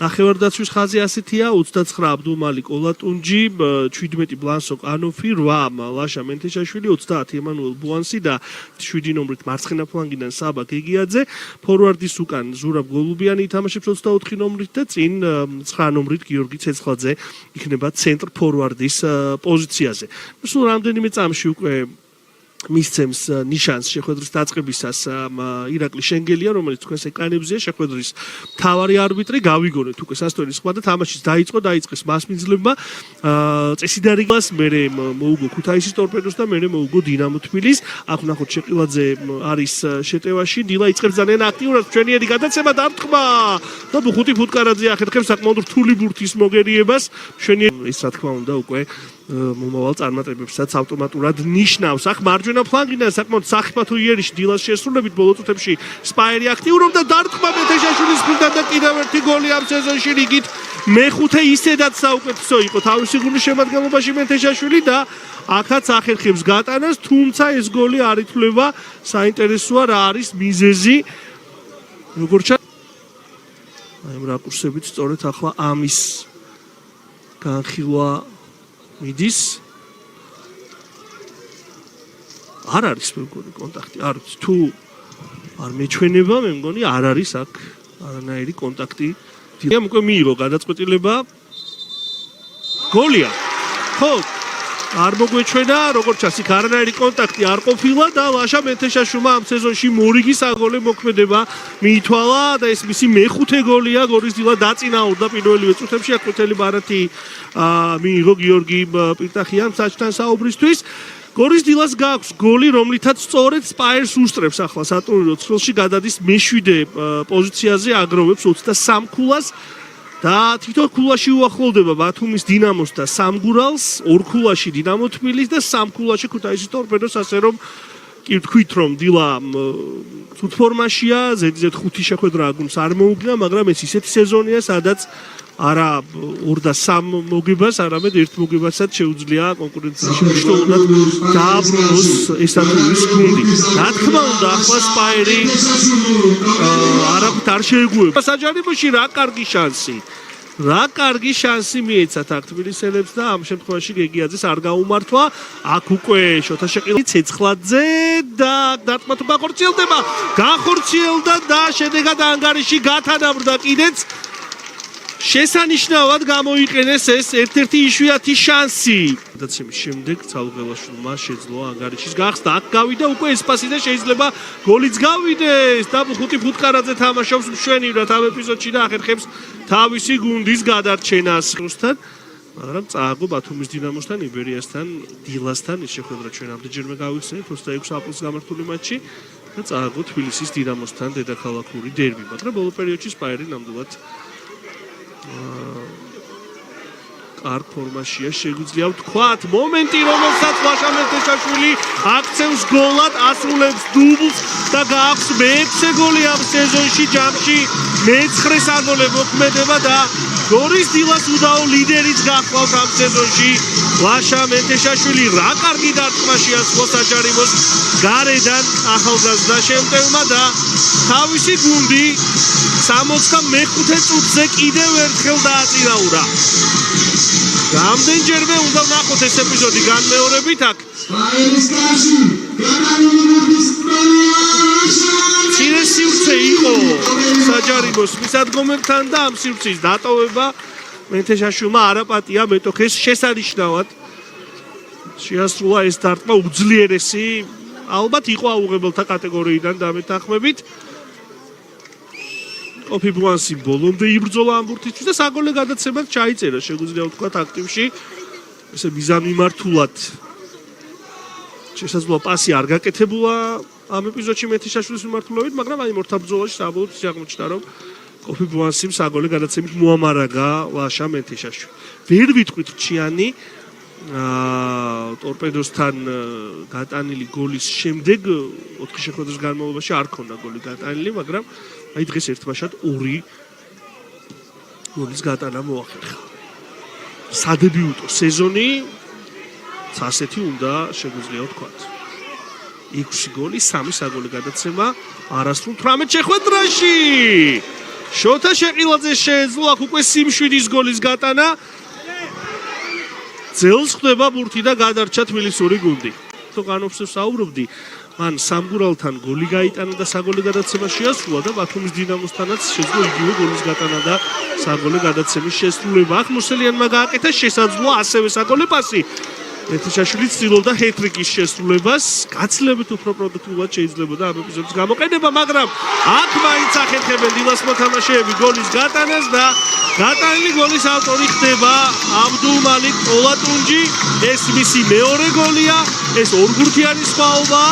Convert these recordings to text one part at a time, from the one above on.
ნახევარდაცვის ხაზი ასეთია 29 აბდულმალიკ ოლატუნჯი 17 ბლანსო ყანოფი 8 ლაშა მენთეშაშვილი 30 ემანუელ ბუანსი და 7 ნომრით მარცხენა ფლანგიდან საბა გეგიაძე ფორვარდის უკან ზურაბ გოლუბიანი ითამაშებს 24 ნომრით და წინ 9 ნომრით გიორგი ცეცხლაძე იქნება ცენტრ ფორვარდის პოზიციაზე. სულ რამდენიმე წამში უკვე მისცემს ნიშანს შეხვედრის დაწყებისას ირაკლი შენგელია, რომელიც თქვენს ეკრანებზეა შეხვედრის მთავარი არბიტრი. გავიგონეთ უკვე სასტონის სხვა და თამაშის დაიწყეს მასმინძლებმა წესიდარიგას, მერე მოუგო ქუთაისის ტორპედოს და მერე მოუგო დინამო თბილის. აქ ვნახოთ შეყილაძე არის შეტევაში, დილა იწყებს ძალიან აქტიურად ჩვენიერი გადაცემა დარტყმა და ბუხუტი ფუტკარაძე ახერხებს საკმაოდ რთული ბურთის მოგერიებას. ჩვენი ის რა თქმა უნდა უკვე მომავალ წარმატებებსაც ავტომატურად ნიშნავს. ახ მარჯვენა ფლანგიდან საკმაოდ სახიფათო იერიში დილას შესრულებით ბოლო წუთებში სპაიერი აქტიურობდა დარტყმა მეთეშაშვილის მხრიდან და კიდევ ერთი გოლი ამ სეზონში რიგით მეხუთე ისედაც საუკეთესო იყო თავისი გუნდის შემადგენლობაში მეთეშაშვილი და აქაც ახერხებს გატანას, თუმცა ეს გოლი არ ითვლება საინტერესოა რა არის მიზეზი. როგორც აი ამ რაკურსებით სწორედ ახლა ამის განხილვა მიდის. არ არის მე მგონი კონტაქტი, არ ვიცი თუ არ მეჩვენება, მე მგონი არ არის აქ არანაირი კონტაქტი. დილამ უკვე მიიღო გადაწყვეტილება. გოლია. ხო, არ მოგვეჩვენა, როგორც ჩანს, იქ არანაირი კონტაქტი არ ყოფილა და ლაშა მენთეშაშვილმა ამ სეზონში მორიგი საგოლე მოქმედება მიითვალა და ეს მისი მეხუთე გოლია. გორის დილა დაწინაურდა პირველივე წუთებში, აქ ყვითელი ბარათი მიიღო გიორგი პირტახიანს საჭთან საუბრისთვის. გორის დილას გააქვს გოლი, რომლითაც სწორედ სპაიერს უსწრებს ახლა სატურნირო ცხრილში გადადის მე-7 პოზიციაზე, აგროვებს 23 ქულას და თითო ქულაში უახლოვდება ბათუმის დინამოს და სამგურალს, 2 ქულაში დინამო თბილის და 3 ქულაში ქუთაისის ტორპედოს, ასე რომ კი ვთქვით რომ დილა თუთ ფორმაშია, ზედიზედ 5 შეხვედრა გუნდს არ მოუგნა, მაგრამ ეს ისეთი სეზონია, სადაც არა 2 და 3 მოგებას, არამედ 1 მოგებასაც შეუძლია კონკურენციაში მნიშვნელოვნად დააბრუნოს ესატურის გუნდი. რა თქმა უნდა, ახლა სპაიერი არაფრით არ შეეგუება. საჯარიმოში რა კარგი შანსი. რა კარგი შანსი მიეცათ აქ თბილისელებს და ამ შემთხვევაში გეგიაძეს არ გაუმართვა. აქ უკვე შოთა შეყილა ცეცხლაძე და დარტყმა თუ გახორციელდება. გახორციელდა და შედეგად ანგარიში გათანაბრდა კიდეც. შესანიშნავად გამოიყენეს ეს ერთ-ერთი იშვიათი შანსი. გადაცემის შემდეგ ცალუღელაშვილმა შეძლო ანგარიშის გახსნა. აქ გავიდა უკვე ესპასი და შეიძლება გოლიც გავიდეს და ბუხუტი ფუტკარაძე თამაშობს მშვენივრად ამ ეპიზოდში და ახერხებს თავისი გუნდის გადარჩენას. მაგრამ წააგო ბათუმის დინამოსთან, იბერიასთან, დილასთან ის შეხვედრა ჩვენ ამდენჯერმე გავიხსენეთ 26 აპრილს გამართული მატჩი და წააგო თბილისის დინამოსთან დედაქალაქური დერბი. მაგრამ ბოლო პერიოდში სპაიერი ნამდვილად კარგ ფორმაშია, შეგვიძლია ვთქვათ, მომენტი, რომელსაც ლაშა მენთეშაშვილი აქცევს გოლად, ასრულებს დუბლს და გააქვს მე-6 გოლი ამ სეზონში, ჯამში მე-9 საგოლე მოქმედება და გორის დილას უდაო ლიდერიც გახლავთ ამ სეზონში. ლაშა მენთეშაშვილი რა კარგი დარტყმაშია სლოსაჯარიმოს გარედან ახალგაზრდა შემტევმა და თავისი გუნდი 65 წუთზე კიდევ ერთხელ დააწინაურა. რამდენჯერმე უნდა ვნახოთ ეს ეპიზოდი განმეორებით აქ. მცირე სივრცე იყო საჯარიმოს მისადგომებთან და ამ სივრცის დატოვება მენთეშაშვილმა არაპატია მეტოქეს შესანიშნავად შეასრულა ეს დარტყმა უძლიერესი ალბათ იყო აუღებელთა კატეგორიიდან დამეთანხმებით. ოფი ბუანსი ბოლომდე იბრძოლა ამ ბურთისთვის და საგოლე გადაცემაც ჩაიწერა, შეგვიძლია ვთქვათ აქტივში. ესე მიზანმიმართულად შესაძლოა პასი არ გაკეთებულა ამ ეპიზოდში მენთეშაშვილის მიმართულებით, მაგრამ აი მორთა ბრძოლაში საბოლოოდ აღმოჩნდა რომ ოფი ბუანსიმ საგოლე გადაცემით მოამარაგა ლაშა მენთეშაშვილი. ვერ ვიტყვით რჩიანი ტორპედოსთან გატანილი გოლის შემდეგ 4 შეხვედრის განმავლობაში არ ქონდა გოლი გატანილი, მაგრამ აი დღეს ერთბაშად 2 გოლის გატანა მოახერხა. სადებიუტო სეზონი ასეთი უნდა შეგვიძლია ვთქვათ. 6 გოლი, 3 საგოლე გადაცემა, არასრულ 18 შეხვედრაში. შოთა შეყილაძე შეეძლო აქ უკვე სიმშვიდის გოლის გატანა. ძელს ხდება ბურთი და გადარჩა თბილისური გუნდი. თუ განოფსევ საუბრობდი, მან სამგურალთან გოლი გაიტანა და საგოლე გადაცემა შეასრულა და ბათუმის დინამოსთანაც შეძლო იგივე გოლის გატანა და საგოლე გადაცემის შესრულება. აქ მოსელიანმა გააკეთა შესაძლოა ასევე საგოლე პასი. მეთიშაშვილი ცდილობდა ჰეტრიკის შესრულებას, გაცილებით უფრო პროდუქტიულად შეიძლებოდა ამ ეპიზოდის გამოყენება, მაგრამ აქ მაინც ახერხებენ დილას მოთამაშეები გოლის გატანას და გატანილი გოლის ავტორი ხდება აბდულმალიკ ოლატუნჯი. ეს მისი მეორე გოლია, ეს ორგურთიანი სხვაობა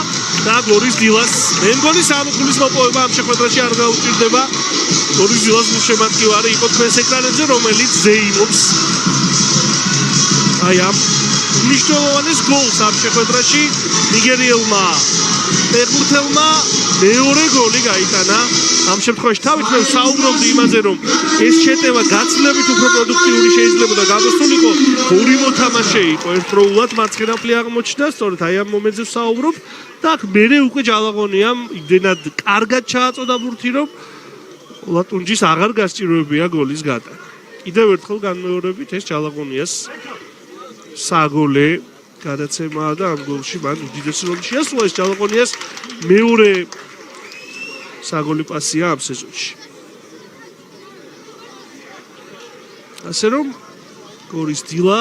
და გორის დილას მემგოლის ამხულის მოპოვება ამ შეხვედრაში არ გაუჭირდება. გორის დილას შემატკივარი იყო თქვენს ეკრანებზე, რომელიც ზეიმობს აი ამ მნიშვნელოვანეს გოლს ამ შეხვედრაში ნიგერიელმა ფეხბურთელმა მეორე გოლი გაიტანა. ამ შემთხვევაში თავით მე საუბრობდი იმაზე, რომ ეს შეტევა გაცილებით უფრო პროდუქტიული შეიძლება და გამოსულიყო ორი მოთამაშე იყო ერთდროულად მარცხენა ფლი აღმოჩნდა, სწორედ აი ამ მომენტზე ვსაუბრობ და აქ მერე უკვე ჯალაღონიამ იმდენად კარგად ჩააწოდა ბურთი, რომ ლატუნჯის აღარ გასჭიროებია გოლის გატანა. კიდევ ერთხელ განმეორებით ეს ჯალაღონიას საგოლე გადაცემა და ამ გოლში მან უდიდესი როლი შეასრულა. ეს ჯალაღონიას მეორე საგოლე პასია ამ სეზონში. ასე რომ გორის დილა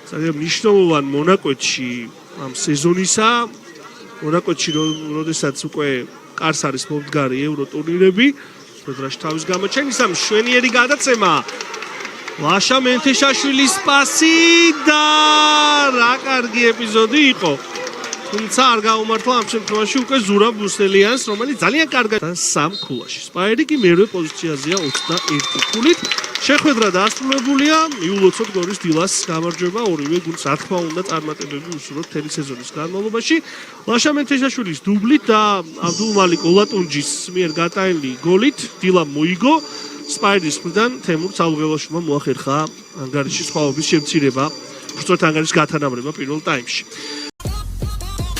ძალიან მნიშვნელოვან მონაკვეთში ამ სეზონისა, მონაკვეთში როდესაც უკვე კარს არის მომდგარი ევრო ტურნირები, როდესაც თავის გამოჩენის ამ შვენიერი გადაცემა ლაშა მენთეშაშვილის პასი და რა კარგი ეპიზოდი იყო. თუმცა არ გაუმართლა ამ შემთხვევაში უკვე ზურაბ ბუსელიანს, რომელიც ძალიან კარგად სამ ქულაში. სპაიერი კი მერვე პოზიციაზეა 21 ქულით. შეხვედრა დასრულებულია, მიულოცოთ გორის დილას გამარჯვება, ორივე გუნდს რა თქმა უნდა წარმატებები უსურვოთ მთელი სეზონის განმავლობაში. ლაშა მენთეშაშვილის დუბლით და აბდულმალიკ ოლატუნჯის მიერ გატანილი გოლით დილა მოიგო. სპაირის მხრიდან თემურ ცალუღელაშვილმა მოახერხა ანგარიშის სხვაობის შემცირება, უბრალოდ ანგარიშის გათანაბრება პირველ ტაიმში.